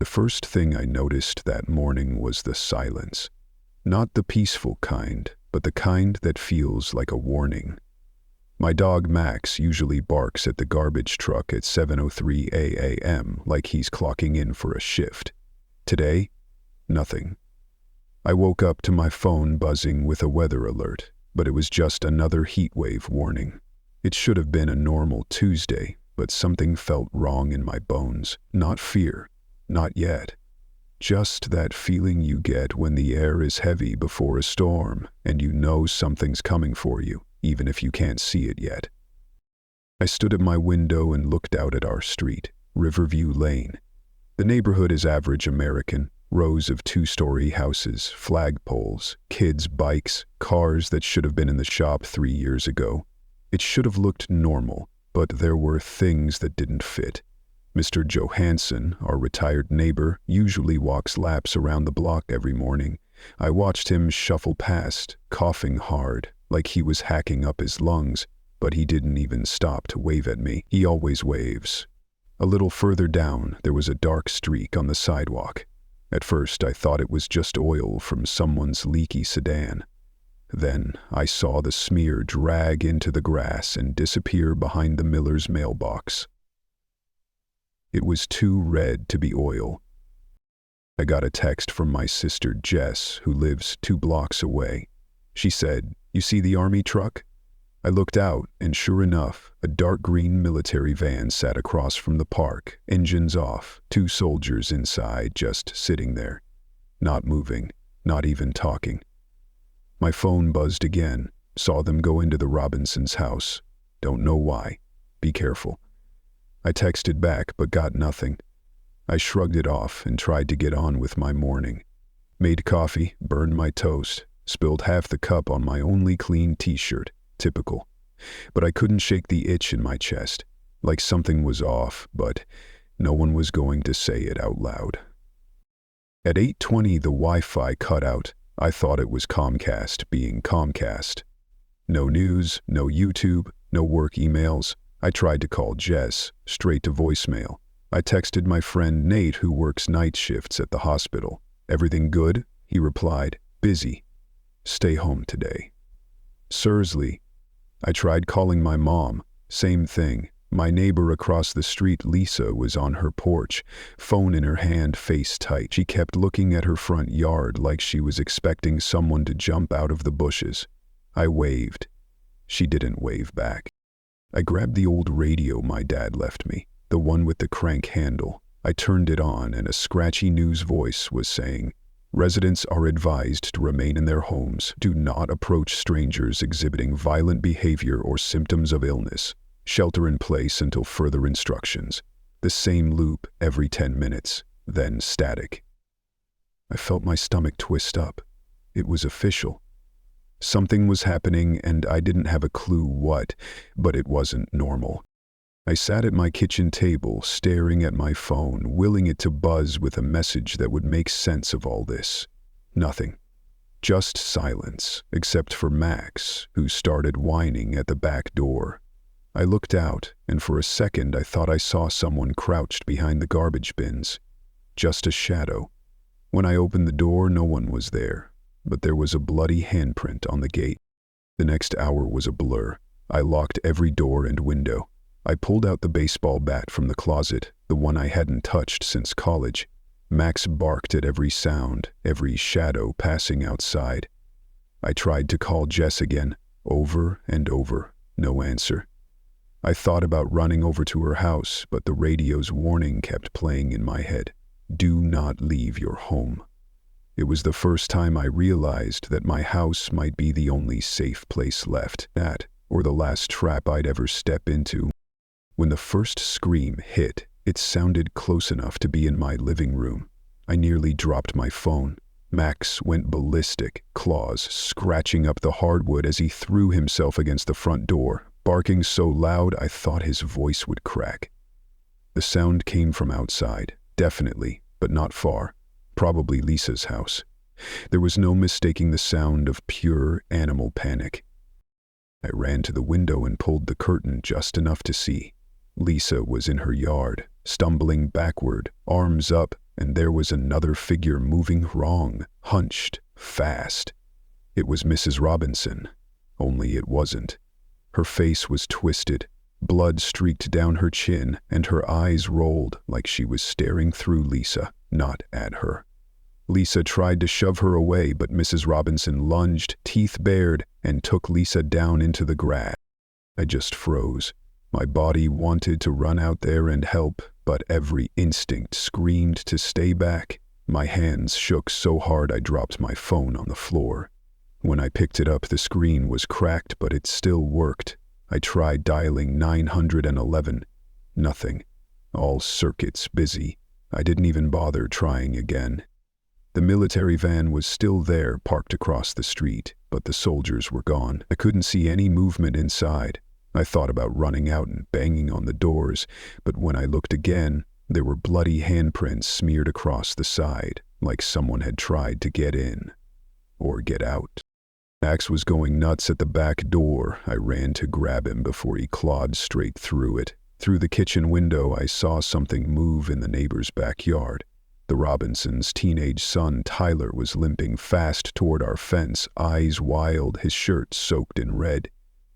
The first thing I noticed that morning was the silence. Not the peaceful kind, but the kind that feels like a warning. My dog Max usually barks at the garbage truck at 7:03 a.m. like he's clocking in for a shift. Today, nothing. I woke up to my phone buzzing with a weather alert, but it was just another heat wave warning. It should have been a normal Tuesday, but something felt wrong in my bones. Not fear, not yet. Just that feeling you get when the air is heavy before a storm and you know something's coming for you, even if you can't see it yet. I stood at my window and looked out at our street, Riverview Lane. The neighborhood is average American, rows of two-story houses, flagpoles, kids' bikes, cars that should have been in the shop 3 years ago. It should have looked normal, but there were things that didn't fit. Mr. Johansson, our retired neighbor, usually walks laps around the block every morning. I watched him shuffle past, coughing hard, like he was hacking up his lungs, but he didn't even stop to wave at me. He always waves. A little further down, there was a dark streak on the sidewalk. At first, I thought it was just oil from someone's leaky sedan. Then, I saw the smear drag into the grass and disappear behind the miller's mailbox. It was too red to be oil. I got a text from my sister Jess, who lives 2 blocks away. She said, "You see the army truck?" I looked out, and sure enough, a dark green military van sat across from the park, engines off, 2 soldiers inside just sitting there. Not moving, not even talking. My phone buzzed again, saw them go into the Robinsons' house. Don't know why. Be careful. I texted back but got nothing. I shrugged it off and tried to get on with my morning. Made coffee, burned my toast, spilled half the cup on my only clean t-shirt. Typical. But I couldn't shake the itch in my chest, like something was off, but no one was going to say it out loud. At 8:20 the Wi-Fi cut out. I thought it was Comcast being Comcast. No news, no YouTube, no work emails. I tried to call Jess, straight to voicemail. I texted my friend Nate, who works night shifts at the hospital. "Everything good?" He replied, "Busy. Stay home today." Seriously. I tried calling my mom. Same thing. My neighbor across the street, Lisa, was on her porch, phone in her hand, face tight. She kept looking at her front yard like she was expecting someone to jump out of the bushes. I waved. She didn't wave back. I grabbed the old radio my dad left me, the one with the crank handle. I turned it on and a scratchy news voice was saying, "Residents are advised to remain in their homes. Do not approach strangers exhibiting violent behavior or symptoms of illness. Shelter in place until further instructions." The same loop every 10 minutes, then static. I felt my stomach twist up. It was official. Something was happening and I didn't have a clue what, but it wasn't normal. I sat at my kitchen table, staring at my phone, willing it to buzz with a message that would make sense of all this. Nothing. Just silence, except for Max, who started whining at the back door. I looked out, and for a second I thought I saw someone crouched behind the garbage bins. Just a shadow. When I opened the door, no one was there, but there was a bloody handprint on the gate. The next hour was a blur. I locked every door and window. I pulled out the baseball bat from the closet, the one I hadn't touched since college. Max barked at every sound, every shadow passing outside. I tried to call Jess again, over and over, no answer. I thought about running over to her house, but the radio's warning kept playing in my head. Do not leave your home. It was the first time I realized that my house might be the only safe place left, that, or the last trap I'd ever step into. When the first scream hit, it sounded close enough to be in my living room. I nearly dropped my phone. Max went ballistic, claws scratching up the hardwood as he threw himself against the front door, barking so loud I thought his voice would crack. The sound came from outside, definitely, but not far. Probably Lisa's house. There was no mistaking the sound of pure animal panic. I ran to the window and pulled the curtain just enough to see. Lisa was in her yard, stumbling backward, arms up, and there was another figure moving wrong, hunched, fast. It was Mrs. Robinson, only it wasn't. Her face was twisted, blood streaked down her chin, and her eyes rolled like she was staring through Lisa, not at her. Lisa tried to shove her away, but Mrs. Robinson lunged, teeth bared, and took Lisa down into the grass. I just froze. My body wanted to run out there and help, but every instinct screamed to stay back. My hands shook so hard I dropped my phone on the floor. When I picked it up, the screen was cracked, but it still worked. I tried dialing 911. Nothing. All circuits busy. I didn't even bother trying again. The military van was still there, parked across the street, but the soldiers were gone. I couldn't see any movement inside. I thought about running out and banging on the doors, but when I looked again, there were bloody handprints smeared across the side, like someone had tried to get in. Or get out. Max was going nuts at the back door. I ran to grab him before he clawed straight through it. Through the kitchen window, I saw something move in the neighbor's backyard. The Robinsons' teenage son, Tyler, was limping fast toward our fence, eyes wild, his shirt soaked in red.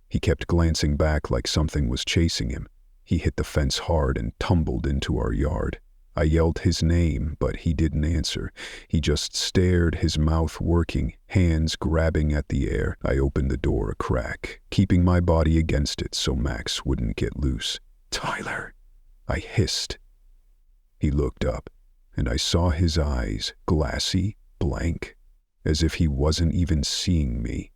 He kept glancing back like something was chasing him. He hit the fence hard and tumbled into our yard. I yelled his name, but he didn't answer. He just stared, his mouth working, hands grabbing at the air. I opened the door a crack, keeping my body against it so Max wouldn't get loose. "Tyler!" I hissed. He looked up, and I saw his eyes, glassy, blank, as if he wasn't even seeing me.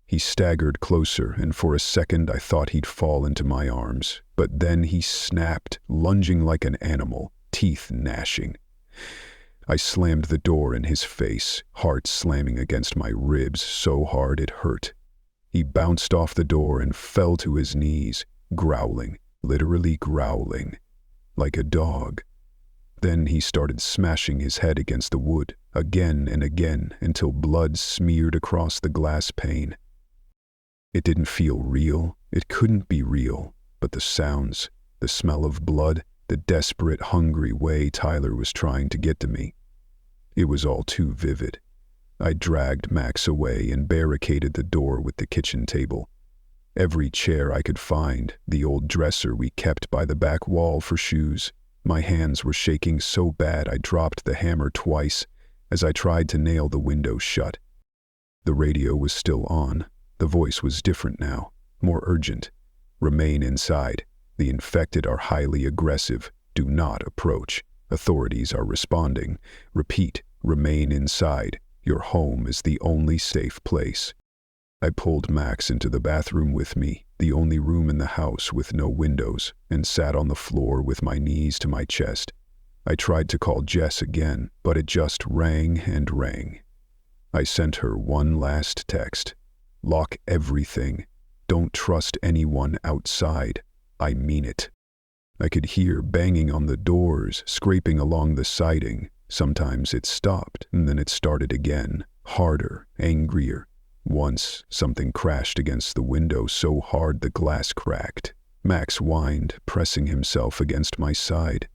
He staggered closer, and for a second I thought he'd fall into my arms, but then he snapped, lunging like an animal, teeth gnashing. I slammed the door in his face, heart slamming against my ribs so hard it hurt. He bounced off the door and fell to his knees, growling, literally growling, like a dog. Then he started smashing his head against the wood, again and again, until blood smeared across the glass pane. It didn't feel real. It couldn't be real. But the sounds, the smell of blood, the desperate, hungry way Tyler was trying to get to me. It was all too vivid. I dragged Max away and barricaded the door with the kitchen table. Every chair I could find, the old dresser we kept by the back wall for shoes. My hands were shaking so bad I dropped the hammer twice as I tried to nail the window shut. The radio was still on. The voice was different now, more urgent. "Remain inside. The infected are highly aggressive. Do not approach. Authorities are responding. Repeat, remain inside. Your home is the only safe place." I pulled Max into the bathroom with me, the only room in the house with no windows, and sat on the floor with my knees to my chest. I tried to call Jess again, but it just rang and rang. I sent her one last text. "Lock everything. Don't trust anyone outside. I mean it." I could hear banging on the doors, scraping along the siding. Sometimes it stopped, and then it started again, harder, angrier. Once, something crashed against the window so hard the glass cracked. Max whined, pressing himself against my side.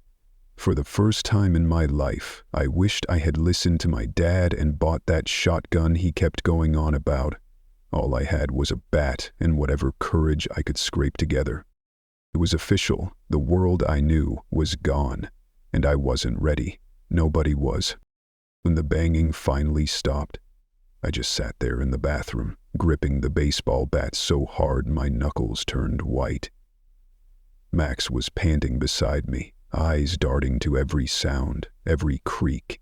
For the first time in my life, I wished I had listened to my dad and bought that shotgun he kept going on about. All I had was a bat and whatever courage I could scrape together. It was official. The world I knew was gone, and I wasn't ready. Nobody was. When the banging finally stopped, I just sat there in the bathroom, gripping the baseball bat so hard my knuckles turned white. Max was panting beside me, eyes darting to every sound, every creak.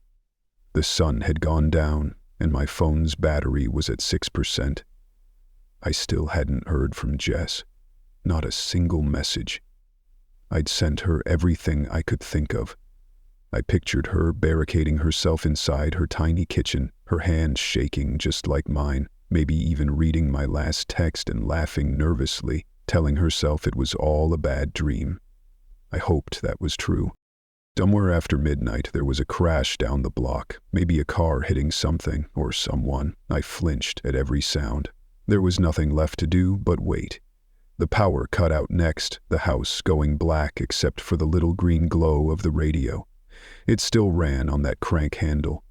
The sun had gone down, and my phone's battery was at 6%. I still hadn't heard from Jess. Not a single message. I'd sent her everything I could think of. I pictured her barricading herself inside her tiny kitchen, her hands shaking just like mine, maybe even reading my last text and laughing nervously, telling herself it was all a bad dream. I hoped that was true. Somewhere after midnight, there was a crash down the block, maybe a car hitting something or someone. I flinched at every sound. There was nothing left to do but wait. The power cut out next, the house going black except for the little green glow of the radio. It still ran on that crank handle.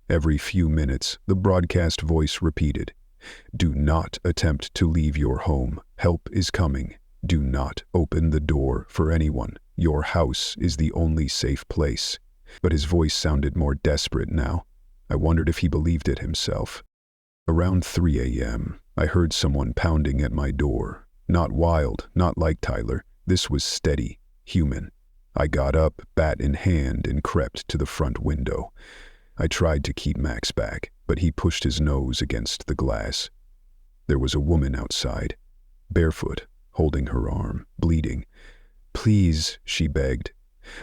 Every few minutes, the broadcast voice repeated, "Do not attempt to leave your home. Help is coming. Do not open the door for anyone. Your house is the only safe place." But his voice sounded more desperate now. I wondered if he believed it himself. Around 3 a.m., I heard someone pounding at my door. Not wild, not like Tyler. This was steady, human. I got up, bat in hand, and crept to the front window. I tried to keep Max back, but he pushed his nose against the glass. There was a woman outside, barefoot, holding her arm, bleeding. "Please," she begged,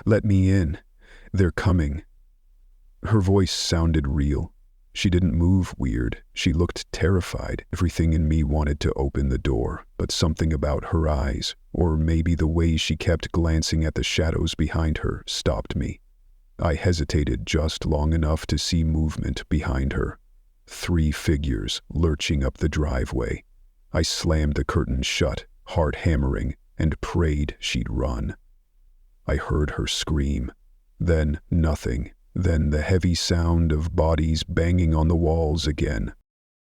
"let me in. They're coming." Her voice sounded real. She didn't move weird. She looked terrified. Everything in me wanted to open the door, but something about her eyes, or maybe the way she kept glancing at the shadows behind her, stopped me. I hesitated just long enough to see movement behind her. 3 figures lurching up the driveway. I slammed the curtain shut, heart hammering, and prayed she'd run. I heard her scream. Then nothing. Then the heavy sound of bodies banging on the walls again.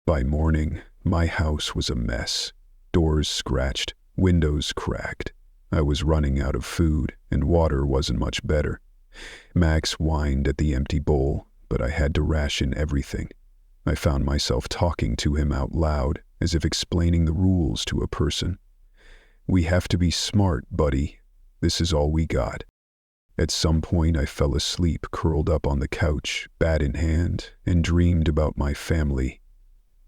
By morning, my house was a mess. Doors scratched, windows cracked. I was running out of food, and water wasn't much better. Max whined at the empty bowl, but I had to ration everything. I found myself talking to him out loud, as if explaining the rules to a person. "We have to be smart, buddy. This is all we got." At some point I fell asleep curled up on the couch, bat in hand, and dreamed about my family.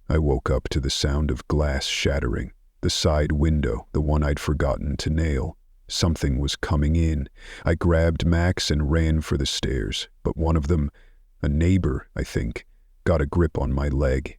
I woke up to the sound of glass shattering, the side window, the one I'd forgotten to nail. Something was coming in. I grabbed Max and ran for the stairs, but one of them, a neighbor, I think, got a grip on my leg.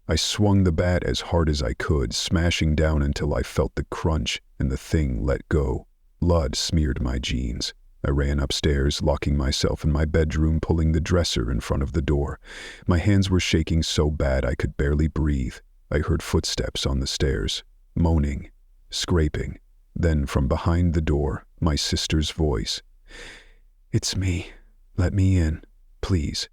I swung the bat as hard as I could, smashing down until I felt the crunch and the thing let go. Blood smeared my jeans. I ran upstairs, locking myself in my bedroom, pulling the dresser in front of the door. My hands were shaking so bad I could barely breathe. I heard footsteps on the stairs, moaning, scraping. Then from behind the door, my sister's voice. "It's me. Let me in, please."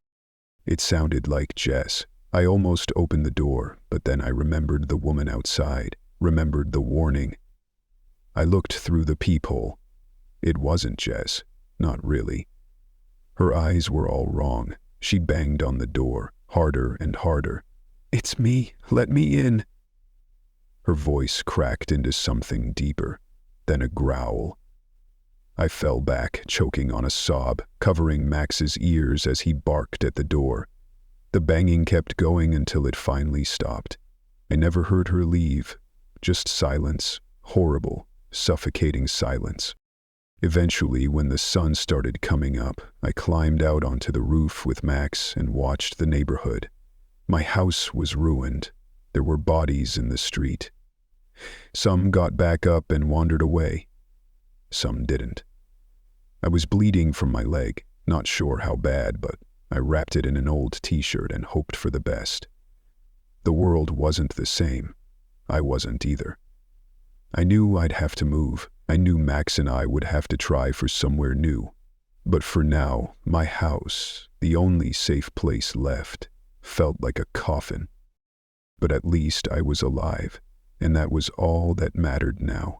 It sounded like Jess. I almost opened the door, but then I remembered the woman outside, remembered the warning. I looked through the peephole. It wasn't Jess, not really. Her eyes were all wrong. She banged on the door, harder and harder. "It's me. Let me in." Her voice cracked into something deeper, then a growl. I fell back, choking on a sob, covering Max's ears as he barked at the door. The banging kept going until it finally stopped. I never heard her leave, just silence, horrible, suffocating silence. Eventually, when the sun started coming up, I climbed out onto the roof with Max and watched the neighborhood. My house was ruined. There were bodies in the street. Some got back up and wandered away. Some didn't. I was bleeding from my leg, not sure how bad, but I wrapped it in an old t-shirt and hoped for the best. The world wasn't the same. I wasn't either. I knew I'd have to move. I knew Max and I would have to try for somewhere new. But for now, my house, the only safe place left, felt like a coffin. But at least I was alive, and that was all that mattered now.